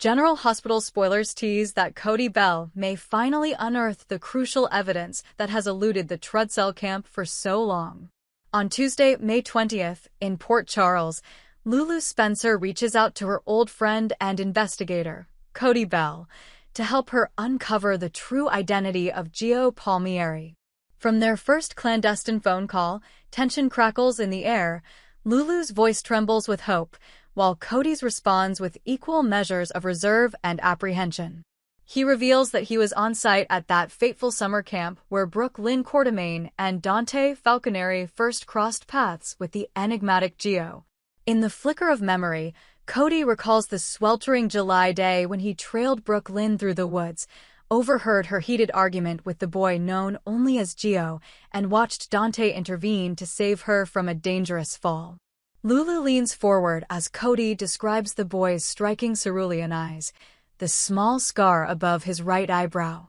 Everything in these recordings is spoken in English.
General Hospital spoilers tease that Cody Bell may finally unearth the crucial evidence that has eluded the Trudsell camp for so long. On Tuesday, May 20th, in Port Charles, Lulu Spencer reaches out to her old friend and investigator, Cody Bell, to help her uncover the true identity of Gio Palmieri. From their first clandestine phone call, tension crackles in the air. Lulu's voice trembles with hope, while Cody's responds with equal measures of reserve and apprehension. He reveals that he was on site at that fateful summer camp where Brooke Lynn Quartermaine and Dante Falconeri first crossed paths with the enigmatic Gio. In the flicker of memory, Cody recalls the sweltering July day when he trailed Brooke Lynn through the woods, overheard her heated argument with the boy known only as Gio, and watched Dante intervene to save her from a dangerous fall. Lulu leans forward as Cody describes the boy's striking cerulean eyes, the small scar above his right eyebrow.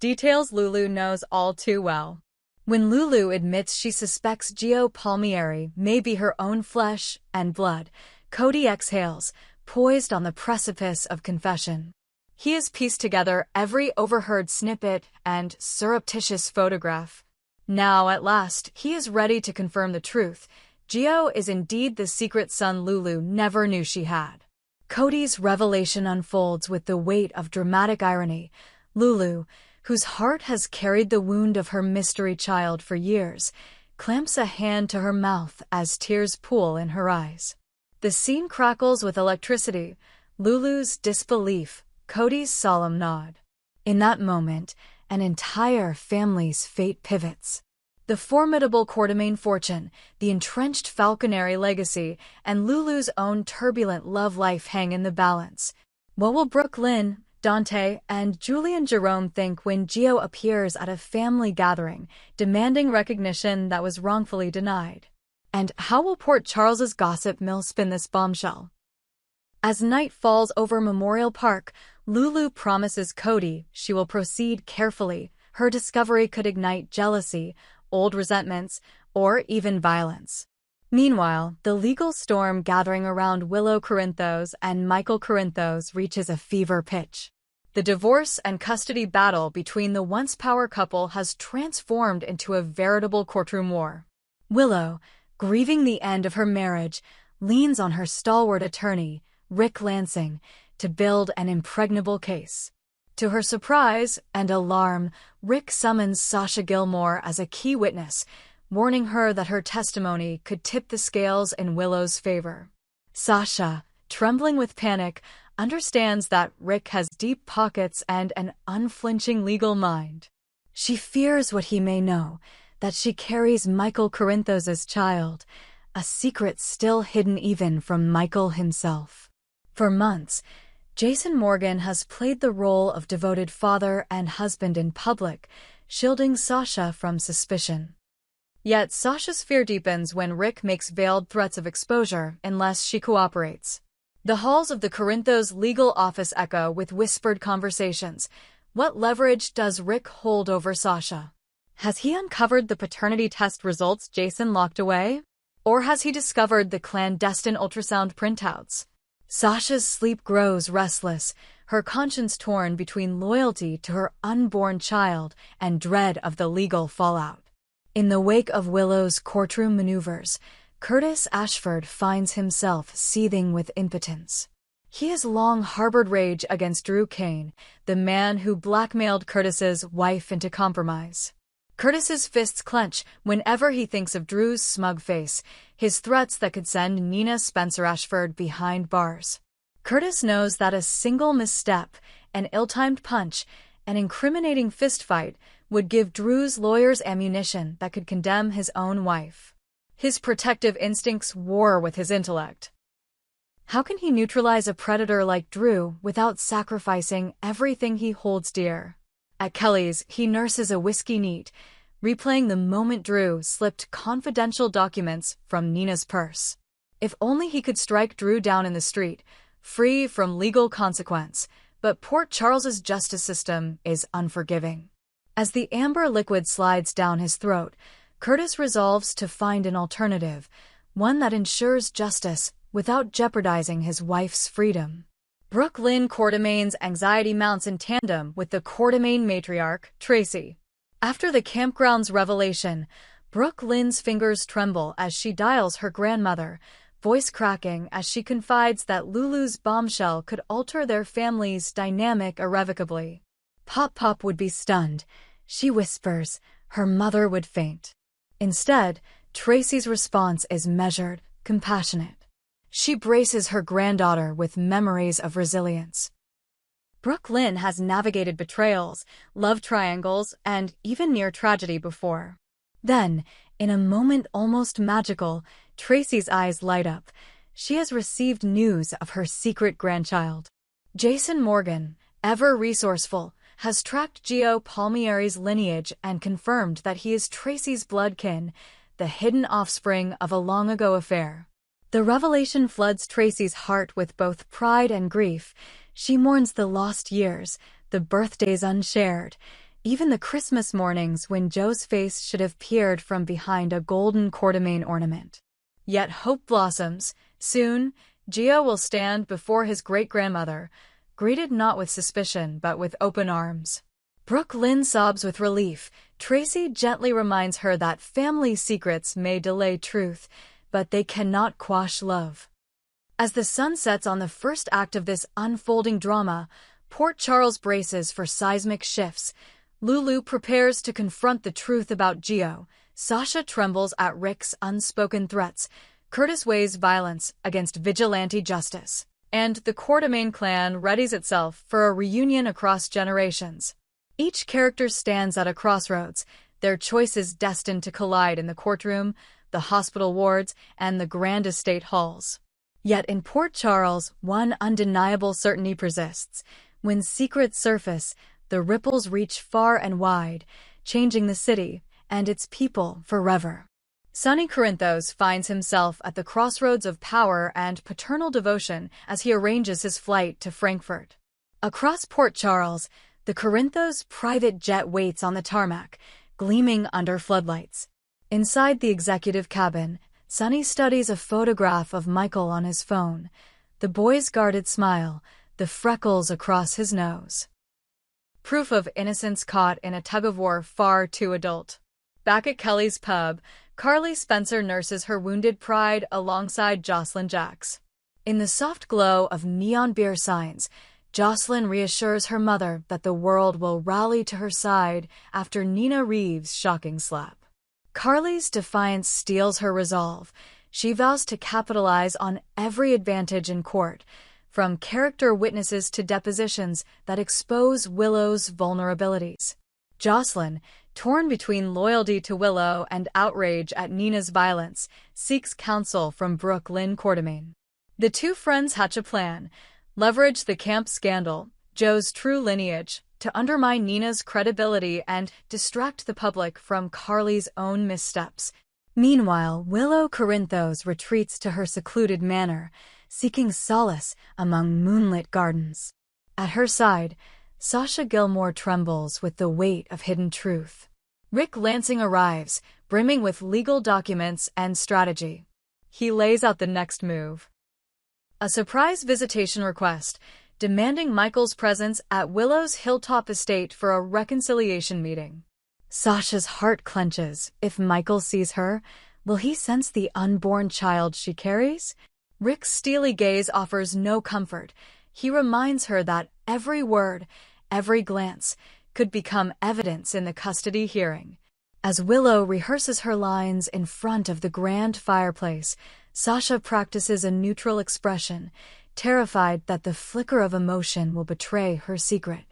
Details Lulu knows all too well. When Lulu admits she suspects Gio Palmieri may be her own flesh and blood, Cody exhales, poised on the precipice of confession. He has pieced together every overheard snippet and surreptitious photograph. Now, at last, he is ready to confirm the truth. Gio is indeed the secret son Lulu never knew she had. Cody's revelation unfolds with the weight of dramatic irony. Lulu, whose heart has carried the wound of her mystery child for years, clamps a hand to her mouth as tears pool in her eyes. The scene crackles with electricity. Lulu's disbelief, Cody's solemn nod. In that moment, an entire family's fate pivots. The formidable Quartermaine fortune, the entrenched Falconeri legacy, and Lulu's own turbulent love life hang in the balance. What will Brooke Lynn, Dante, and Julian Jerome think when Gio appears at a family gathering, demanding recognition that was wrongfully denied? And how will Port Charles's gossip mill spin this bombshell? As night falls over Memorial Park, Lulu promises Cody she will proceed carefully. Her discovery could ignite jealousy, old resentments, or even violence. Meanwhile, the legal storm gathering around Willow Corinthos and Michael Corinthos reaches a fever pitch. The divorce and custody battle between the once power couple has transformed into a veritable courtroom war. Willow, grieving the end of her marriage, leans on her stalwart attorney, Rick Lansing, to build an impregnable case. To her surprise and alarm, Rick summons Sasha Gilmore as a key witness, warning her that her testimony could tip the scales in Willow's favor. Sasha, trembling with panic, understands that Rick has deep pockets and an unflinching legal mind. She fears what he may know, that she carries Michael Corinthos' child, a secret still hidden even from Michael himself. For months, Jason Morgan has played the role of devoted father and husband in public, shielding Sasha from suspicion. Yet Sasha's fear deepens when Rick makes veiled threats of exposure unless she cooperates. The halls of the Corinthos legal office echo with whispered conversations. What leverage does Rick hold over Sasha? Has he uncovered the paternity test results Jason locked away? Or has he discovered the clandestine ultrasound printouts? Sasha's sleep grows restless, her conscience torn between loyalty to her unborn child and dread of the legal fallout. In the wake of Willow's courtroom maneuvers, Curtis Ashford finds himself seething with impotence. He has long harbored rage against Drew Kane, the man who blackmailed Curtis's wife into compromise. Curtis's fists clench whenever he thinks of Drew's smug face, his threats that could send Nina Spencer Ashford behind bars. Curtis knows that a single misstep, an ill-timed punch, an incriminating fistfight would give Drew's lawyers ammunition that could condemn his own wife. His protective instincts war with his intellect. How can he neutralize a predator like Drew without sacrificing everything he holds dear? At Kelly's, he nurses a whiskey neat, replaying the moment Drew slipped confidential documents from Nina's purse. If only he could strike Drew down in the street, free from legal consequence, but Port Charles's justice system is unforgiving. As the amber liquid slides down his throat, Curtis resolves to find an alternative, one that ensures justice without jeopardizing his wife's freedom. Brooklyn Quartermain's anxiety mounts in tandem with the Quartermain matriarch, Tracy. After the campground's revelation, Brooklyn's fingers tremble as she dials her grandmother, voice cracking as she confides that Lulu's bombshell could alter their family's dynamic irrevocably. Pop would be stunned. She whispers, her mother would faint. Instead, Tracy's response is measured, compassionate. She braces her granddaughter with memories of resilience. Brooklyn has navigated betrayals, love triangles, and even near tragedy before. Then, in a moment almost magical, Tracy's eyes light up. She has received news of her secret grandchild. Jason Morgan, ever resourceful, has tracked Gio Palmieri's lineage and confirmed that he is Tracy's bloodkin, the hidden offspring of a long-ago affair. The revelation floods Tracy's heart with both pride and grief. She mourns the lost years, the birthdays unshared, even the Christmas mornings when Joe's face should have peered from behind a golden Quartermain ornament. Yet hope blossoms. Soon, Gio will stand before his great-grandmother, greeted not with suspicion but with open arms. Brooklyn sobs with relief. Tracy gently reminds her that family secrets may delay truth, but they cannot quash love. As the sun sets on the first act of this unfolding drama, Port Charles braces for seismic shifts. Lulu prepares to confront the truth about Gio. Sasha trembles at Rick's unspoken threats. Curtis weighs violence against vigilante justice. And the Quartermain clan readies itself for a reunion across generations. Each character stands at a crossroads, their choices destined to collide in the courtroom, the hospital wards, and the grand estate halls. Yet in Port Charles, one undeniable certainty persists. When secrets surface, the ripples reach far and wide, changing the city and its people forever. Sonny Corinthos finds himself at the crossroads of power and paternal devotion as he arranges his flight to Frankfurt. Across Port Charles, the Corinthos private jet waits on the tarmac, gleaming under floodlights. Inside the executive cabin, Sonny studies a photograph of Michael on his phone, the boy's guarded smile, the freckles across his nose. Proof of innocence caught in a tug-of-war far too adult. Back at Kelly's pub, Carly Spencer nurses her wounded pride alongside Jocelyn Jacks. In the soft glow of neon beer signs, Jocelyn reassures her mother that the world will rally to her side after Nina Reeves' shocking slap. Carly's defiance steels her resolve. She vows to capitalize on every advantage in court, from character witnesses to depositions that expose Willow's vulnerabilities. Jocelyn, torn between loyalty to Willow and outrage at Nina's violence, seeks counsel from Brooklyn Quartermain. The two friends hatch a plan, leverage the camp scandal, Joe's true lineage, to undermine Nina's credibility and distract the public from Carly's own missteps. Meanwhile, Willow Corinthos retreats to her secluded manor, seeking solace among moonlit gardens. At her side, Sasha Gilmore trembles with the weight of hidden truth. Rick Lansing arrives, brimming with legal documents and strategy. He lays out the next move. A surprise visitation request, demanding Michael's presence at Willow's hilltop estate for a reconciliation meeting. Sasha's heart clenches. If Michael sees her, will he sense the unborn child she carries? Rick's steely gaze offers no comfort. He reminds her that every word, every glance, could become evidence in the custody hearing. As Willow rehearses her lines in front of the grand fireplace, Sasha practices a neutral expression, terrified that the flicker of emotion will betray her secret.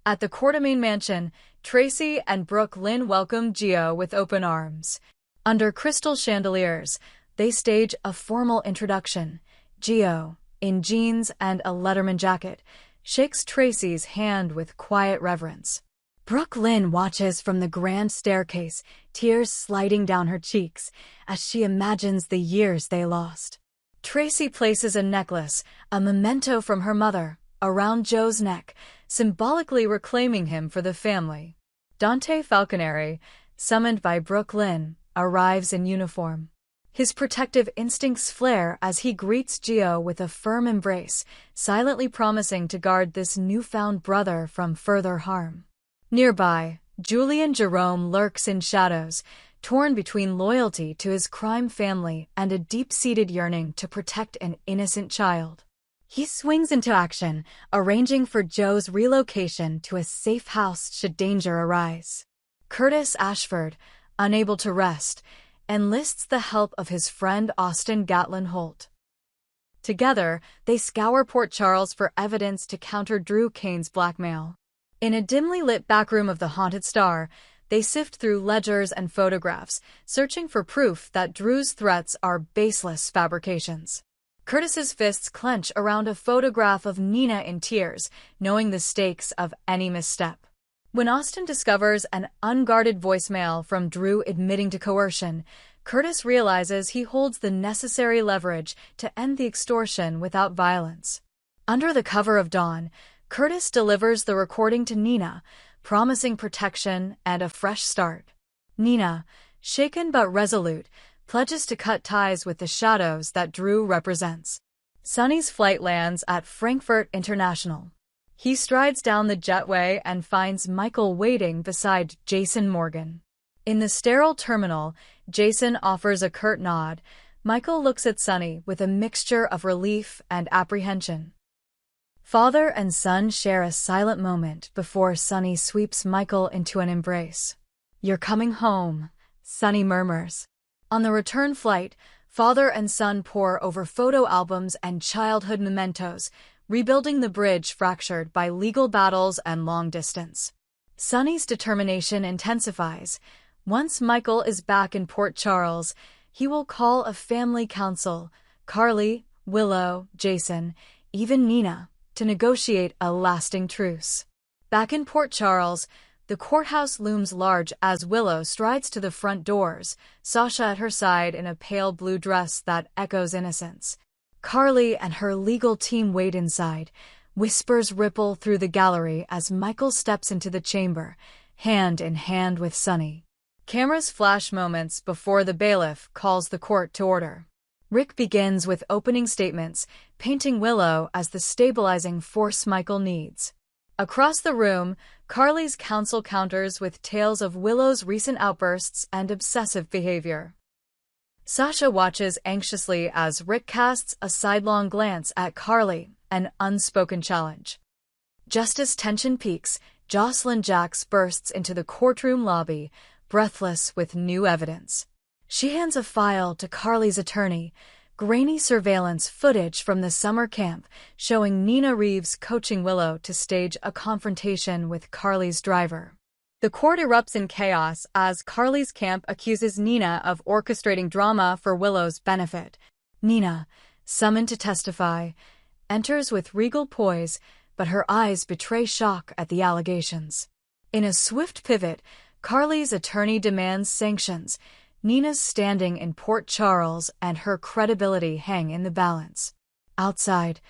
At the Quartermain mansion, Tracy and Brooklyn welcome Gio with open arms. Under crystal chandeliers, they stage a formal introduction. Gio, in jeans and a Letterman jacket, shakes Tracy's hand with quiet reverence. Brooklyn watches from the grand staircase, tears sliding down her cheeks as she imagines the years they lost. Tracy places a necklace, a memento from her mother, around Joe's neck, symbolically reclaiming him for the family. Dante Falconeri, summoned by Brooklyn, arrives in uniform. His protective instincts flare as he greets Gio with a firm embrace, silently promising to guard this newfound brother from further harm. Nearby, Julian Jerome lurks in shadows, torn between loyalty to his crime family and a deep-seated yearning to protect an innocent child. He swings into action, arranging for Joe's relocation to a safe house should danger arise. Curtis Ashford, unable to rest, enlists the help of his friend Austin Gatlin Holt. Together, they scour Port Charles for evidence to counter Drew Kane's blackmail. In a dimly lit backroom of the Haunted Star, they sift through ledgers and photographs, searching for proof that Drew's threats are baseless fabrications. Curtis's fists clench around a photograph of Nina in tears, knowing the stakes of any misstep. When Austin discovers an unguarded voicemail from Drew admitting to coercion, Curtis realizes he holds the necessary leverage to end the extortion without violence. Under the cover of dawn, Curtis delivers the recording to Nina, promising protection and a fresh start. Nina, shaken but resolute, pledges to cut ties with the shadows that Drew represents. Sonny's flight lands at Frankfurt International. He strides down the jetway and finds Michael waiting beside Jason Morgan. In the sterile terminal, Jason offers a curt nod. Michael looks at Sonny with a mixture of relief and apprehension. Father and son share a silent moment before Sonny sweeps Michael into an embrace. "You're coming home," Sonny murmurs. On the return flight, father and son pore over photo albums and childhood mementos, rebuilding the bridge fractured by legal battles and long distance. Sonny's determination intensifies. Once Michael is back in Port Charles, he will call a family council, Carly, Willow, Jason, even Nina, to negotiate a lasting truce. Back in Port Charles, the courthouse looms large as Willow strides to the front doors, Sasha at her side in a pale blue dress that echoes innocence. Carly and her legal team wait inside. Whispers ripple through the gallery as Michael steps into the chamber, hand in hand with Sonny. Cameras flash moments before the bailiff calls the court to order. Rick begins with opening statements, painting Willow as the stabilizing force Michael needs. Across the room, Carly's counsel counters with tales of Willow's recent outbursts and obsessive behavior. Sasha watches anxiously as Rick casts a sidelong glance at Carly, an unspoken challenge. Just as tension peaks, Jocelyn Jacks bursts into the courtroom lobby, breathless with new evidence. She hands a file to Carly's attorney, grainy surveillance footage from the summer camp showing Nina Reeves coaching Willow to stage a confrontation with Carly's driver. The court erupts in chaos as Carly's camp accuses Nina of orchestrating drama for Willow's benefit. Nina, summoned to testify, enters with regal poise, but her eyes betray shock at the allegations. In a swift pivot, Carly's attorney demands sanctions. Nina's standing in Port Charles and her credibility hang in the balance. Outside,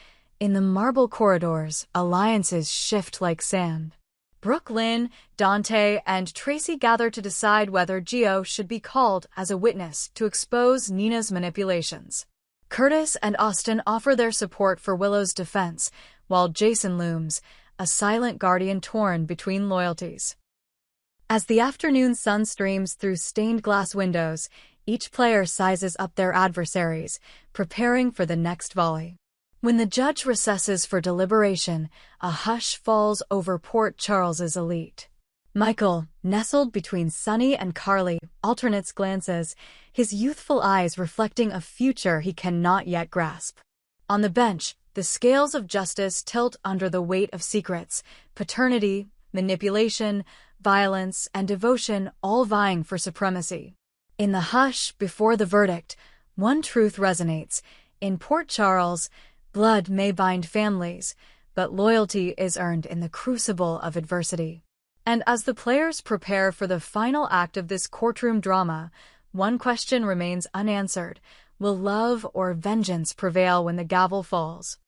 in the marble corridors, alliances shift like sand. Brooke Lynn, Dante, and Tracy gather to decide whether Gio should be called as a witness to expose Nina's manipulations. Curtis and Austin offer their support for Willow's defense, while Jason looms, a silent guardian torn between loyalties. As the afternoon sun streams through stained glass windows, each player sizes up their adversaries, preparing for the next volley. When the judge recesses for deliberation, a hush falls over Port Charles's elite. Michael, nestled between Sonny and Carly, alternates glances, his youthful eyes reflecting a future he cannot yet grasp. On the bench, the scales of justice tilt under the weight of secrets, paternity, manipulation, violence, and devotion all vying for supremacy. In the hush before the verdict, one truth resonates. In Port Charles, blood may bind families, but loyalty is earned in the crucible of adversity. And as the players prepare for the final act of this courtroom drama, one question remains unanswered. Will love or vengeance prevail when the gavel falls?